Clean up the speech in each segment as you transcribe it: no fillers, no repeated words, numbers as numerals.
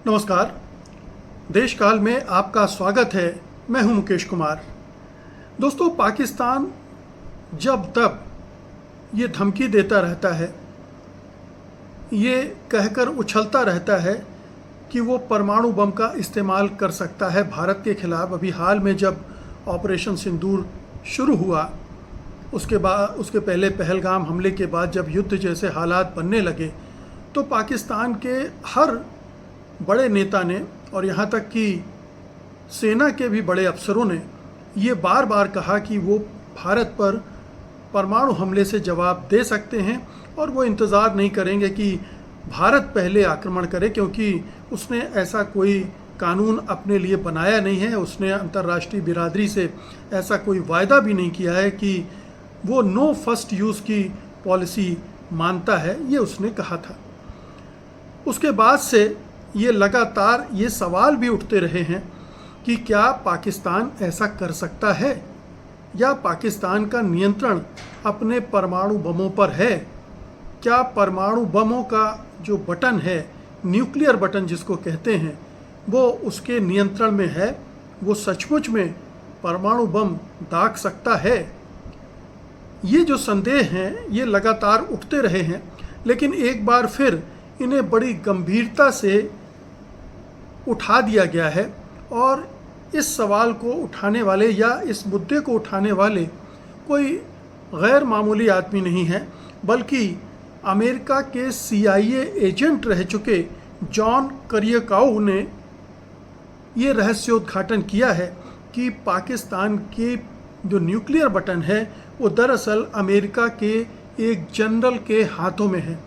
नमस्कार। देश काल में आपका स्वागत है। मैं हूं मुकेश कुमार। दोस्तों, पाकिस्तान जब तब ये धमकी देता रहता है, ये कहकर उछलता रहता है कि वो परमाणु बम का इस्तेमाल कर सकता है भारत के खिलाफ। अभी हाल में जब ऑपरेशन सिंदूर शुरू हुआ, उसके पहले पहलगाम हमले के बाद जब युद्ध जैसे हालात बनने लगे, तो पाकिस्तान के हर बड़े नेता ने और यहाँ तक कि सेना के भी बड़े अफसरों ने ये बार बार कहा कि वो भारत पर परमाणु हमले से जवाब दे सकते हैं और वो इंतज़ार नहीं करेंगे कि भारत पहले आक्रमण करे, क्योंकि उसने ऐसा कोई कानून अपने लिए बनाया नहीं है। उसने अंतर्राष्ट्रीय बिरादरी से ऐसा कोई वायदा भी नहीं किया है कि वो नो फर्स्ट यूज़ की पॉलिसी मानता है, ये उसने कहा था। उसके बाद से ये लगातार ये सवाल भी उठते रहे हैं कि क्या पाकिस्तान ऐसा कर सकता है या पाकिस्तान का नियंत्रण अपने परमाणु बमों पर है। क्या परमाणु बमों का जो बटन है, न्यूक्लियर बटन जिसको कहते हैं, वो उसके नियंत्रण में है, वो सचमुच में परमाणु बम दाग सकता है। ये जो संदेह हैं ये लगातार उठते रहे हैं, लेकिन एक बार फिर इन्हें बड़ी गंभीरता से उठा दिया गया है। और इस सवाल को उठाने वाले या इस मुद्दे को उठाने वाले कोई गैर मामूली आदमी नहीं है, बल्कि अमेरिका के CIA एजेंट रह चुके जॉन करियकाउ ने ये रहस्योद्घाटन किया है कि पाकिस्तान के जो न्यूक्लियर बटन है वो दरअसल अमेरिका के एक जनरल के हाथों में है।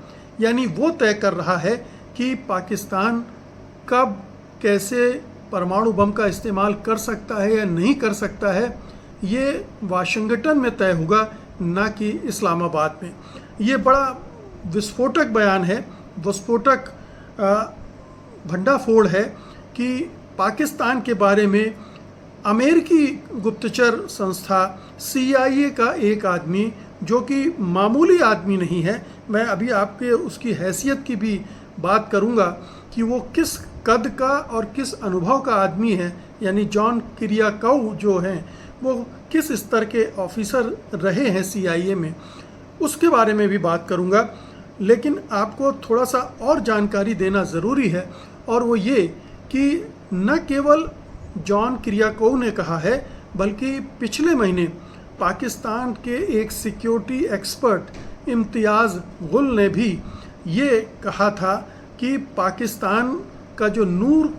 यानी वो तय कर रहा है कि पाकिस्तान कब कैसे परमाणु बम का इस्तेमाल कर सकता है या नहीं कर सकता है, ये वाशिंगटन में तय होगा, ना कि इस्लामाबाद में। ये बड़ा विस्फोटक बयान है, विस्फोटक भंडाफोड़ है कि पाकिस्तान के बारे में अमेरिकी गुप्तचर संस्था CIA का एक आदमी, जो कि मामूली आदमी नहीं है, मैं अभी आपके उसकी हैसियत की भी बात करूंगा कि वो किस कद का और किस अनुभव का आदमी है। यानी जॉन किरियाकाउ जो हैं वो किस स्तर के ऑफिसर रहे हैं CIA में, उसके बारे में भी बात करूंगा। लेकिन आपको थोड़ा सा और जानकारी देना ज़रूरी है, और वो ये कि न केवल जॉन किरियाकाउ ने कहा है, बल्कि पिछले महीने पाकिस्तान के एक सिक्योरिटी एक्सपर्ट इम्तियाज़ गुल ने भी ये कहा था कि पाकिस्तान का जो नूर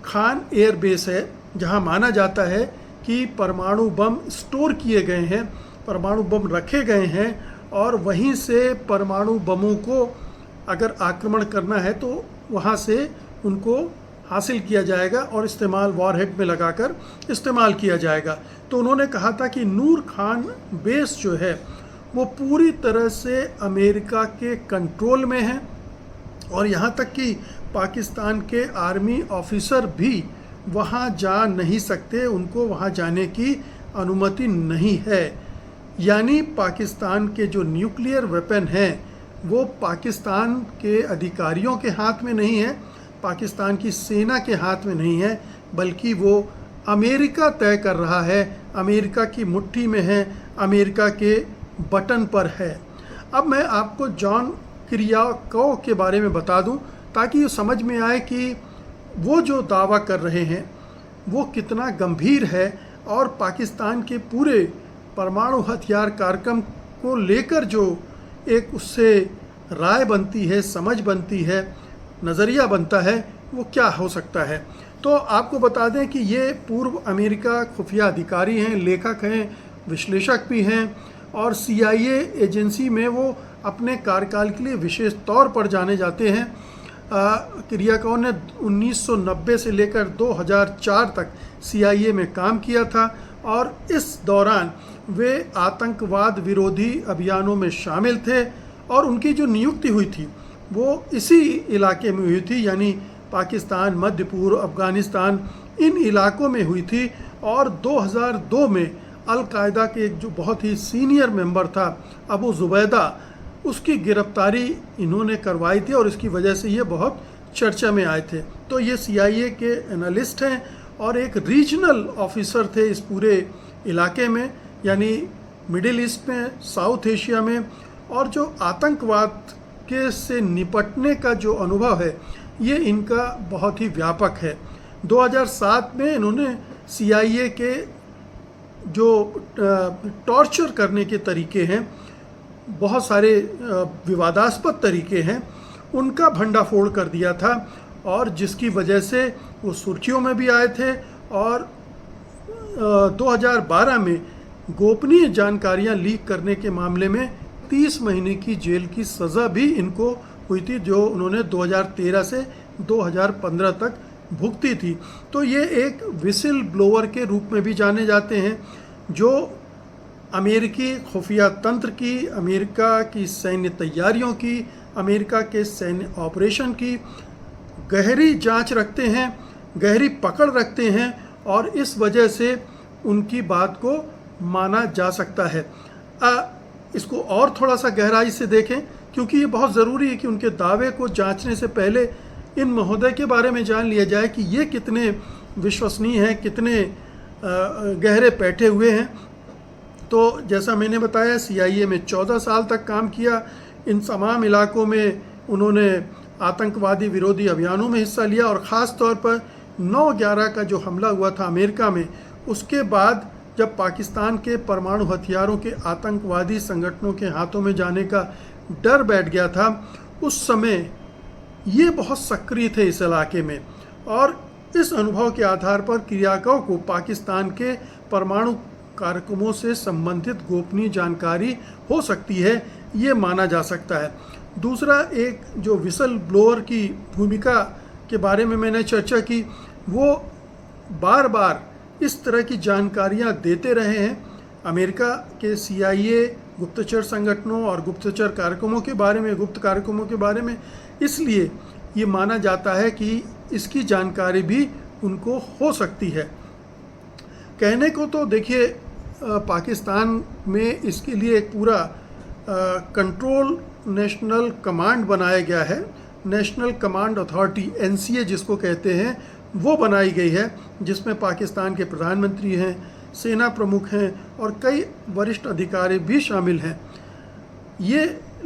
खान एयरबेस है, जहां माना जाता है कि परमाणु बम स्टोर किए गए हैं, परमाणु बम रखे गए हैं, और वहीं से परमाणु बमों को अगर आक्रमण करना है तो वहां से उनको हासिल किया जाएगा और इस्तेमाल वॉरहेड में लगाकर इस्तेमाल किया जाएगा। तो उन्होंने कहा था कि नूर खान बेस जो है वो पूरी तरह से अमेरिका के कंट्रोल में है, और यहाँ तक कि पाकिस्तान के आर्मी ऑफिसर भी वहाँ जा नहीं सकते, उनको वहाँ जाने की अनुमति नहीं है। यानी पाकिस्तान के जो न्यूक्लियर वेपन हैं वो पाकिस्तान के अधिकारियों के हाथ में नहीं है, पाकिस्तान की सेना के हाथ में नहीं है, बल्कि वो अमेरिका तय कर रहा है, अमेरिका की मुट्ठी में है, अमेरिका के बटन पर है। अब मैं आपको जॉन किरियाकाउ के बारे में बता दूं, ताकि ये समझ में आए कि वो जो दावा कर रहे हैं वो कितना गंभीर है, और पाकिस्तान के पूरे परमाणु हथियार कार्यक्रम को लेकर जो एक उससे राय बनती है, समझ बनती है, नज़रिया बनता है, वो क्या हो सकता है। तो आपको बता दें कि ये पूर्व अमेरिका खुफिया अधिकारी हैं, लेखक हैं, विश्लेषक भी हैं, और CIA एजेंसी में वो अपने कार्यकाल के लिए विशेष तौर पर जाने जाते हैं। किरियाकाउ ने 1990 से लेकर 2004 तक CIA में काम किया था, और इस दौरान वे आतंकवाद विरोधी अभियानों में शामिल थे, और उनकी जो नियुक्ति हुई थी वो इसी इलाके में हुई थी, यानी पाकिस्तान, मध्य पूर्व, अफ़गानिस्तान, इन इलाकों में हुई थी। और 2002 में अल-कायदा के एक जो बहुत ही सीनियर मेंबर था, अबू जुबैदा, उसकी गिरफ्तारी इन्होंने करवाई थी, और इसकी वजह से ये बहुत चर्चा में आए थे। तो ये CIA के एनालिस्ट हैं और एक रीजनल ऑफिसर थे इस पूरे इलाके में, यानी मिडिल ईस्ट में, साउथ एशिया में। और जो आतंकवाद के से निपटने का जो अनुभव है ये इनका बहुत ही व्यापक है। 2007 में इन्होंने CIA के जो टॉर्चर करने के तरीके हैं, बहुत सारे विवादास्पद तरीके हैं, उनका भंडाफोड़ कर दिया था, और जिसकी वजह से वो सुर्खियों में भी आए थे। और 2012 में गोपनीय जानकारियां लीक करने के मामले में 30 महीने की जेल की सज़ा भी इनको हुई थी, जो उन्होंने 2013 से 2015 तक भुगती थी। तो ये एक विसिल ब्लोअर के रूप में भी जाने जाते हैं, जो अमेरिकी खुफिया तंत्र की, अमेरिका की सैन्य तैयारियों की, अमेरिका के सैन्य ऑपरेशन की गहरी जांच रखते हैं, गहरी पकड़ रखते हैं, और इस वजह से उनकी बात को माना जा सकता है। इसको और थोड़ा सा गहराई से देखें, क्योंकि ये बहुत ज़रूरी है कि उनके दावे को जांचने से पहले इन महोदय के बारे में जान लिया जाए कि ये कितने विश्वसनीय हैं, कितने गहरे बैठे हुए हैं। तो जैसा मैंने बताया, CIA में 14 साल तक काम किया। इन तमाम इलाकों में उन्होंने आतंकवादी विरोधी अभियानों में हिस्सा लिया, और ख़ास तौर पर 9/11 का जो हमला हुआ था अमेरिका में, उसके बाद जब पाकिस्तान के परमाणु हथियारों के आतंकवादी संगठनों के हाथों में जाने का डर बैठ गया था, उस समय ये बहुत सक्रिय थे इस इलाके में। और इस अनुभव के आधार पर किरियाकोव को पाकिस्तान के परमाणु कार्यक्रमों से संबंधित गोपनीय जानकारी हो सकती है, ये माना जा सकता है। दूसरा, एक जो विसल ब्लोअर की भूमिका के बारे में मैंने चर्चा की, वो बार बार इस तरह की जानकारियां देते रहे हैं अमेरिका के CIA गुप्तचर संगठनों और गुप्तचर कार्यक्रमों के बारे में, गुप्त कार्यक्रमों के बारे में। इसलिए ये माना जाता है कि इसकी जानकारी भी उनको हो सकती है। कहने को तो देखिए, पाकिस्तान में इसके लिए एक पूरा कंट्रोल नेशनल कमांड बनाया गया है, नेशनल कमांड अथॉरिटी, NCA जिसको कहते हैं, वो बनाई गई है, जिसमें पाकिस्तान के प्रधानमंत्री हैं, सेना प्रमुख हैं और कई वरिष्ठ अधिकारी भी शामिल हैं।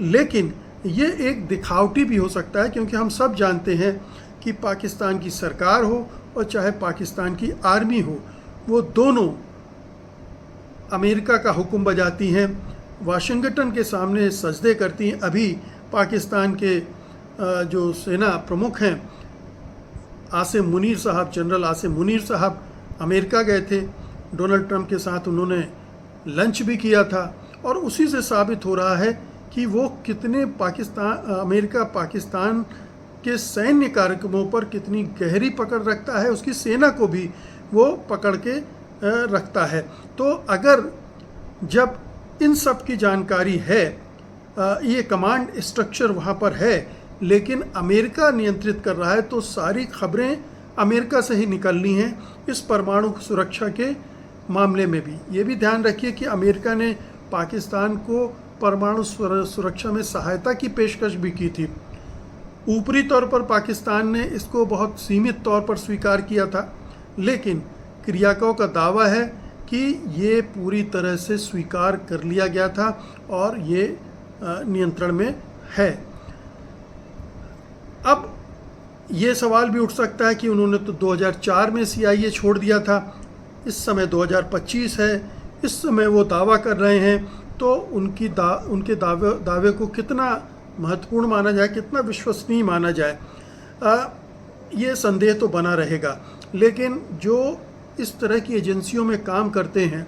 लेकिन ये एक दिखावटी भी हो सकता है, क्योंकि हम सब जानते हैं कि पाकिस्तान की सरकार हो और चाहे पाकिस्तान की आर्मी हो, वो दोनों अमेरिका का हुक्म बजाती हैं, वाशिंगटन के सामने सजदे करती हैं। अभी पाकिस्तान के जो सेना प्रमुख हैं, आसिम मुनीर साहब, जनरल आसिम मुनीर साहब अमेरिका गए थे, डोनाल्ड ट्रंप के साथ उन्होंने लंच भी किया था, और उसी से साबित हो रहा है कि वो कितने अमेरिका पाकिस्तान के सैन्य कार्यक्रमों पर कितनी गहरी पकड़ रखता है, उसकी सेना को भी वो पकड़ के रखता है। तो अगर जब इन सब की जानकारी है, ये कमांड स्ट्रक्चर वहाँ पर है, लेकिन अमेरिका नियंत्रित कर रहा है, तो सारी खबरें अमेरिका से ही निकलनी हैं इस परमाणु सुरक्षा के मामले में भी। ये भी ध्यान रखिए कि अमेरिका ने पाकिस्तान को परमाणु सुरक्षा में सहायता की पेशकश भी की थी। ऊपरी तौर पर पाकिस्तान ने इसको बहुत सीमित तौर पर स्वीकार किया था, लेकिन किरियाकोव का दावा है कि ये पूरी तरह से स्वीकार कर लिया गया था और ये नियंत्रण में है। अब ये सवाल भी उठ सकता है कि उन्होंने तो 2004 में CIA छोड़ दिया था, इस समय 2025 है, इस समय वो दावा कर रहे हैं, तो उनके दावे को कितना महत्वपूर्ण माना जाए, कितना विश्वसनीय माना जाए, ये संदेह तो बना रहेगा। लेकिन जो इस तरह की एजेंसियों में काम करते हैं,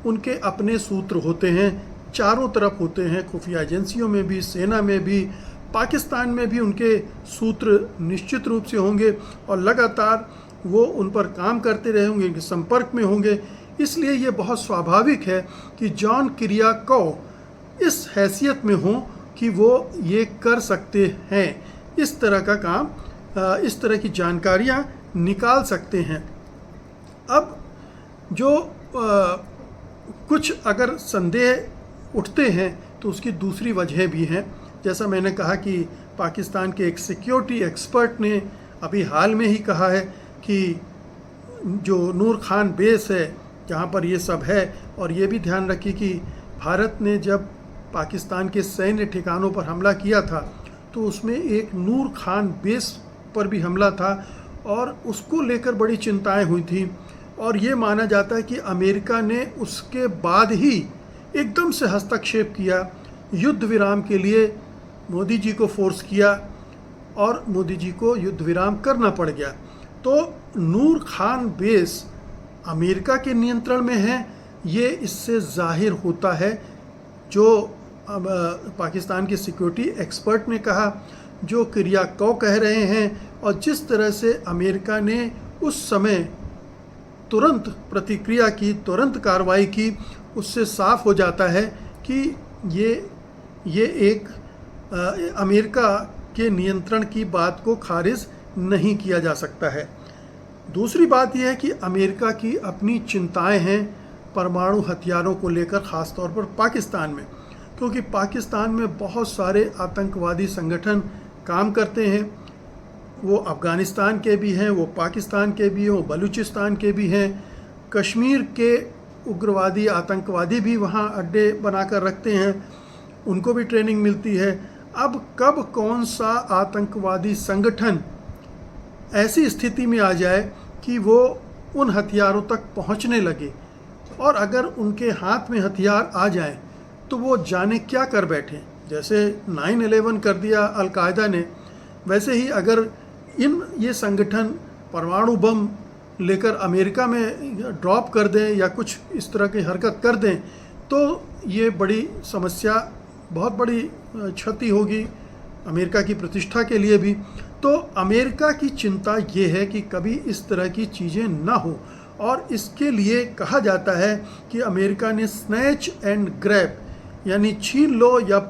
उनके अपने सूत्र होते हैं, चारों तरफ होते हैं, खुफिया एजेंसियों में भी, सेना में भी, पाकिस्तान में भी उनके सूत्र निश्चित रूप से होंगे, और लगातार वो उन पर काम करते रहे होंगे, उनके संपर्क में होंगे। इसलिए ये बहुत स्वाभाविक है कि जॉन किरियाकोव इस हैसियत में हों कि वो ये कर सकते हैं, इस तरह का काम, इस तरह की जानकारियाँ निकाल सकते हैं। अब जो कुछ अगर संदेह उठते हैं तो उसकी दूसरी वजह भी हैं। जैसा मैंने कहा कि पाकिस्तान के एक सिक्योरिटी एक्सपर्ट ने अभी हाल में ही कहा है कि जो नूर खान बेस है जहाँ पर ये सब है, और ये भी ध्यान रखिए कि भारत ने जब पाकिस्तान के सैन्य ठिकानों पर हमला किया था तो उसमें एक नूर खान बेस पर भी हमला था और उसको लेकर बड़ी चिंताएं हुई थी। और ये माना जाता है कि अमेरिका ने उसके बाद ही एकदम से हस्तक्षेप किया, युद्ध विराम के लिए मोदी जी को फोर्स किया और मोदी जी को युद्ध विराम करना पड़ गया। तो नूर खान बेस अमेरिका के नियंत्रण में है, ये इससे जाहिर होता है। जो पाकिस्तान के सिक्योरिटी एक्सपर्ट ने कहा, जो क्रिया कौ कह रहे हैं, और जिस तरह से अमेरिका ने उस समय तुरंत प्रतिक्रिया की, तुरंत कार्रवाई की, उससे साफ हो जाता है कि ये एक अमेरिका के नियंत्रण की बात को खारिज नहीं किया जा सकता है। दूसरी बात यह है कि अमेरिका की अपनी चिंताएं हैं परमाणु हथियारों को लेकर, ख़ास तौर पर पाकिस्तान में, क्योंकि पाकिस्तान में बहुत सारे आतंकवादी संगठन काम करते हैं। वो अफ़गानिस्तान के भी हैं, वो पाकिस्तान के भी हैं, वो बलूचिस्तान के भी हैं। कश्मीर के उग्रवादी आतंकवादी भी वहाँ अड्डे बनाकर रखते हैं, उनको भी ट्रेनिंग मिलती है। अब कब कौन सा आतंकवादी संगठन ऐसी स्थिति में आ जाए कि वो उन हथियारों तक पहुँचने लगे, और अगर उनके हाथ में हथियार आ जाए तो वो जाने क्या कर बैठे। जैसे 9/11 कर दिया अलकायदा ने, वैसे ही अगर ये संगठन परमाणु बम लेकर अमेरिका में ड्रॉप कर दें या कुछ इस तरह की हरकत कर दें तो ये बड़ी समस्या, बहुत बड़ी क्षति होगी अमेरिका की प्रतिष्ठा के लिए भी। तो अमेरिका की चिंता ये है कि कभी इस तरह की चीज़ें ना हो, और इसके लिए कहा जाता है कि अमेरिका ने स्नैच एंड ग्रैब, यानी छीन लो या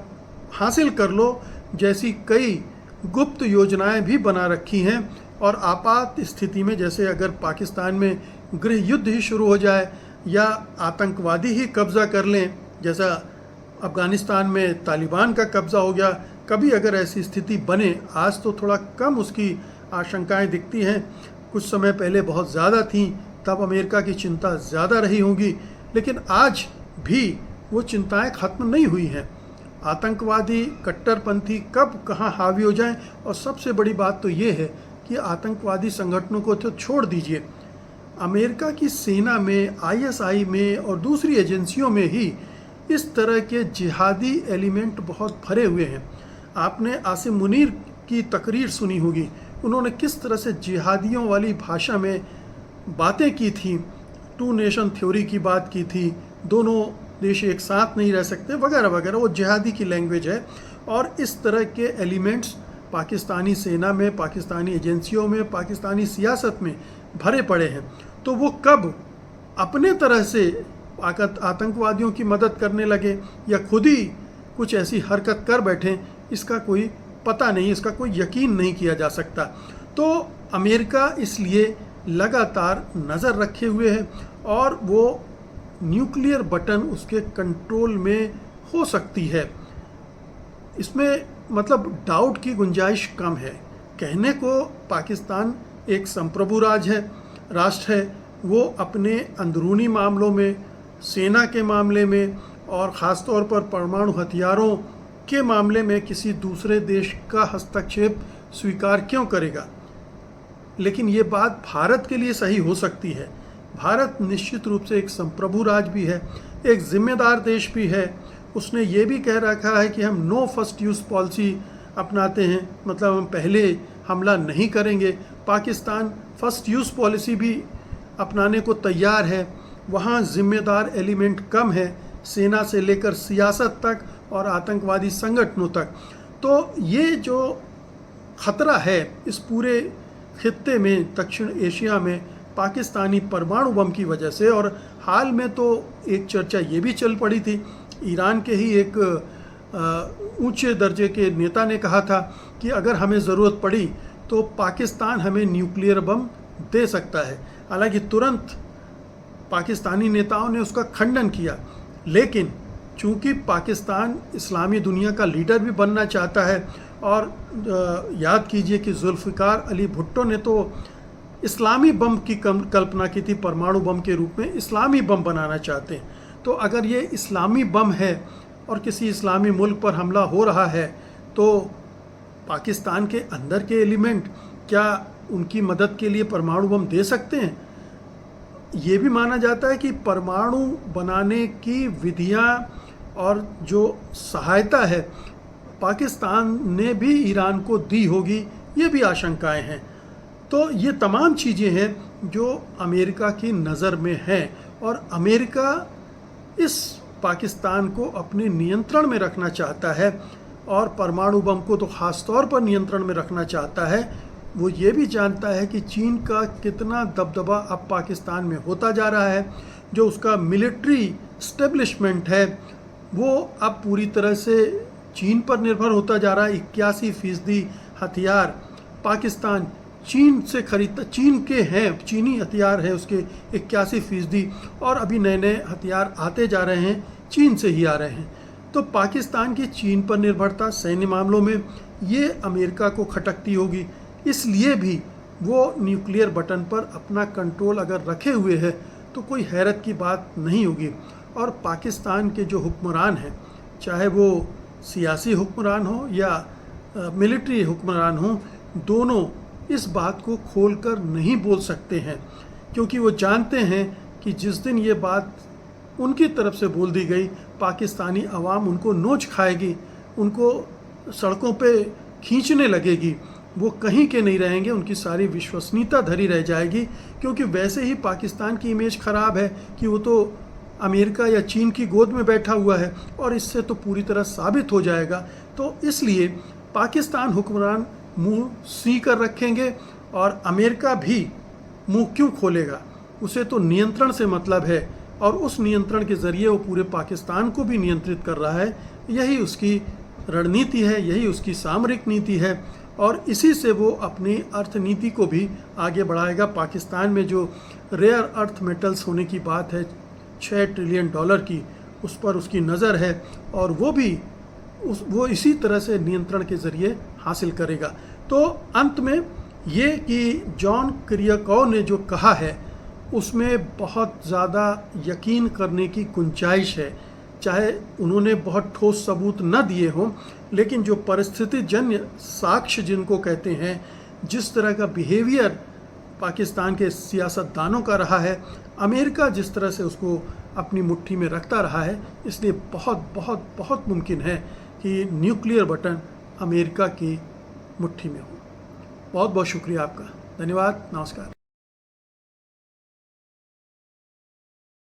हासिल कर लो जैसी कई गुप्त योजनाएं भी बना रखी हैं। और आपात स्थिति में, जैसे अगर पाकिस्तान में गृह युद्ध ही शुरू हो जाए या आतंकवादी ही कब्ज़ा कर लें, जैसा अफ़गानिस्तान में तालिबान का कब्ज़ा हो गया, कभी अगर ऐसी स्थिति बने, आज तो थोड़ा कम उसकी आशंकाएं दिखती हैं, कुछ समय पहले बहुत ज़्यादा थीं, तब अमेरिका की चिंता ज़्यादा रही होंगी, लेकिन आज भी वो चिंताएं ख़त्म नहीं हुई हैं। आतंकवादी कट्टरपंथी कब कहाँ हावी हो जाएं, और सबसे बड़ी बात तो ये है कि आतंकवादी संगठनों को तो छोड़ दीजिए, अमेरिका की सेना में, ISI में और दूसरी एजेंसियों में ही इस तरह के जिहादी एलिमेंट बहुत भरे हुए हैं। आपने आसिम मुनीर की तकरीर सुनी होगी, उन्होंने किस तरह से जिहादियों वाली भाषा में बातें की थी, 2 नेशन थ्योरी की बात की थी, दोनों देश एक साथ नहीं रह सकते वगैरह वगैरह, वो जिहादी की लैंग्वेज है। और इस तरह के एलिमेंट्स पाकिस्तानी सेना में, पाकिस्तानी एजेंसियों में, पाकिस्तानी सियासत में भरे पड़े हैं। तो वो कब अपने तरह से आतंकवादियों की मदद करने लगे या खुद ही कुछ ऐसी हरकत कर बैठें, इसका कोई पता नहीं, इसका कोई यकीन नहीं किया जा सकता। तो अमेरिका इसलिए लगातार नज़र रखे हुए है, और वो न्यूक्लियर बटन उसके कंट्रोल में हो सकती है, इसमें मतलब डाउट की गुंजाइश कम है। कहने को पाकिस्तान एक संप्रभु राष्ट्र है, वो अपने अंदरूनी मामलों में, सेना के मामले में और ख़ास तौर पर परमाणु हथियारों के मामले में किसी दूसरे देश का हस्तक्षेप स्वीकार क्यों करेगा। लेकिन ये बात भारत के लिए सही हो सकती है। भारत निश्चित रूप से एक संप्रभु राज्य भी है, एक जिम्मेदार देश भी है। उसने ये भी कह रखा है कि हम नो फर्स्ट यूज़ पॉलिसी अपनाते हैं, मतलब हम पहले हमला नहीं करेंगे। पाकिस्तान फर्स्ट यूज़ पॉलिसी भी अपनाने को तैयार है। वहाँ जिम्मेदार एलिमेंट कम है, सेना से लेकर सियासत तक और आतंकवादी संगठनों तक। तो ये जो ख़तरा है इस पूरे खित्ते में, दक्षिण एशिया में, पाकिस्तानी परमाणु बम की वजह से। और हाल में तो एक चर्चा ये भी चल पड़ी थी, ईरान के ही एक ऊंचे दर्जे के नेता ने कहा था कि अगर हमें ज़रूरत पड़ी तो पाकिस्तान हमें न्यूक्लियर बम दे सकता है। हालांकि तुरंत पाकिस्तानी नेताओं ने उसका खंडन किया, लेकिन चूंकि पाकिस्तान इस्लामी दुनिया का लीडर भी बनना चाहता है और याद कीजिए कि जुल्फ़िकार अली भुट्टो ने तो इस्लामी बम की कल्पना की थी, परमाणु बम के रूप में इस्लामी बम बनाना चाहते हैं। तो अगर ये इस्लामी बम है और किसी इस्लामी मुल्क पर हमला हो रहा है, तो पाकिस्तान के अंदर के एलिमेंट क्या उनकी मदद के लिए परमाणु बम दे सकते हैं? ये भी माना जाता है कि परमाणु बनाने की विधियां और जो सहायता है पाकिस्तान ने भी ईरान को दी होगी, ये भी आशंकाएं हैं। तो ये तमाम चीज़ें हैं जो अमेरिका की नज़र में हैं और अमेरिका इस पाकिस्तान को अपने नियंत्रण में रखना चाहता है और परमाणु बम को तो ख़ास तौर पर नियंत्रण में रखना चाहता है। वो ये भी जानता है कि चीन का कितना दबदबा अब पाकिस्तान में होता जा रहा है, जो उसका मिलिट्री स्टेब्लिशमेंट है वो अब पूरी तरह से चीन पर निर्भर होता जा रहा है। 81% हथियार पाकिस्तान चीन से खरीदता, चीन के हैं, चीनी हथियार है उसके 81%, और अभी नए नए हथियार आते जा रहे हैं, चीन से ही आ रहे हैं। तो पाकिस्तान की चीन पर निर्भरता सैन्य मामलों में ये अमेरिका को खटकती होगी, इसलिए भी वो न्यूक्लियर बटन पर अपना कंट्रोल अगर रखे हुए है तो कोई हैरत की बात नहीं होगी। और पाकिस्तान के जो हुक्मरान हैं, चाहे वो सियासी हुक्मरान हो या मिलिट्री हुक्मरान हो, दोनों इस बात को खोलकर नहीं बोल सकते हैं, क्योंकि वो जानते हैं कि जिस दिन ये बात उनकी तरफ से बोल दी गई, पाकिस्तानी अवाम उनको नोच खाएगी, उनको सड़कों पे खींचने लगेगी, वो कहीं के नहीं रहेंगे, उनकी सारी विश्वसनीयता धरी रह जाएगी। क्योंकि वैसे ही पाकिस्तान की इमेज ख़राब है कि वो तो अमेरिका या चीन की गोद में बैठा हुआ है, और इससे तो पूरी तरह साबित हो जाएगा। तो इसलिए पाकिस्तान हुक्मरान मुंह सी कर रखेंगे और अमेरिका भी मुंह क्यों खोलेगा, उसे तो नियंत्रण से मतलब है और उस नियंत्रण के ज़रिए वो पूरे पाकिस्तान को भी नियंत्रित कर रहा है। यही उसकी रणनीति है, यही उसकी सामरिक नीति है, और इसी से वो अपनी अर्थनीति को भी आगे बढ़ाएगा। पाकिस्तान में जो रेयर अर्थ मेटल्स होने की बात है, $6 ट्रिलियन की, उस पर उसकी नज़र है और वो इसी तरह से नियंत्रण के ज़रिए हासिल करेगा। तो अंत में ये कि जॉन किरियाकोव ने जो कहा है उसमें बहुत ज़्यादा यकीन करने की गुंजाइश है। चाहे उन्होंने बहुत ठोस सबूत न दिए हों, लेकिन जो परिस्थिति जन्य साक्ष्य जिनको कहते हैं, जिस तरह का बिहेवियर पाकिस्तान के सियासतदानों का रहा है, अमेरिका जिस तरह से उसको अपनी मुट्ठी में रखता रहा है, इसलिए बहुत बहुत बहुत मुमकिन है कि न्यूक्लियर बटन अमेरिका की मुट्ठी में हो। बहुत बहुत शुक्रिया आपका, धन्यवाद, नमस्कार।